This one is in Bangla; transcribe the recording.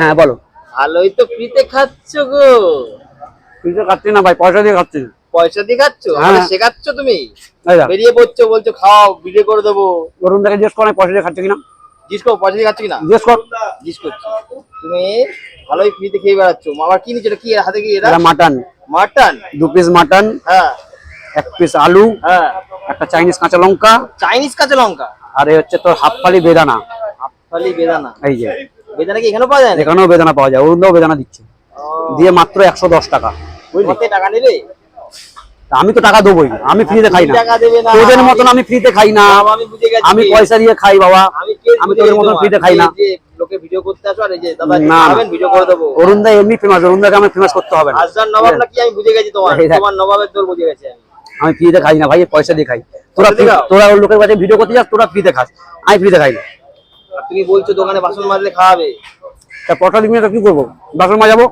হ্যাঁ বলো। ভালোই তো ফ্রিতে খাচ্ছ গো। ফ্রিতে খাচ্ছি না ভাই, পয়সা দিয়ে খাচ্ছি। পয়সা দিয়ে খাচ্ছ? আমাকে শেখাচ্ছ তুমি? বেরিয়ে পড়ছো, বলছো খাও, ভিডিও করে দেবো। অরুণ দাকে জিজ্ঞেস করো পয়সা দিয়ে খাচ্ছে কিনা। জিজ্ঞেস করো পয়সা দিয়ে খাচ্ছ কিনা, জিজ্ঞেস কর। জিজ্ঞেস করছো তুমি। ভালোই ফ্রিতে খেয়ে বেড়াচ্ছ। আবার কি নিচ্ছ? কি হাতে? কি এটা? মাটন। মাটন? 2 পিস মাটন, হ্যাঁ। 1 পিস আলু, হ্যাঁ। একটা চাইনিজ কাঁচা লঙ্কা। চাইনিজ কাঁচা লঙ্কা? আর এই হচ্ছে তোর হাফ ফালি বেদানা। হাফ ফালি বেদানা? এই যে বেদানা কি এখানেও পাওয়া যায়? এখানেও বেদানা পাওয়া যায়, অরুণ দাও বেদানা দিচ্ছে। দিয়ে মাত্র 110 টাকা। কত টাকা নেবে? আমি তো টাকা দেবোই, আমি ফ্রিতে খাই না। তোদের মতন আমি ফ্রিতে খাই না, আমি পয়সা দিয়ে খাই বাবা। আমি তোদের মতন ফ্রিতে খাই না। লোকে ভিডিও করতে আসো আর এই যে দাদা খাবেন, ভিডিও করে দেবো। অরুণ দা এমনি ফেমাস, অরুণ দাকে আমি ফেমাস করতে হবে না। হাজার নবাব নাকি? আমি বুঝে গেছি তোমার নবাবের দৌড় বুঝে গেছি আমি ফ্রিতে খাই না ভাই, পয়সা দিয়ে খাই। তোরা ওর লোকের কাছে ভিডিও করতে যাস, তোরা ফ্রিতে খাস, আমি ফ্রিতে খাই না। তুমি বলছো দোকানে বাসন মাজলে খাওয়াবে, তা পটা দিবি না তো কি করবো? বাসন মাজাবো।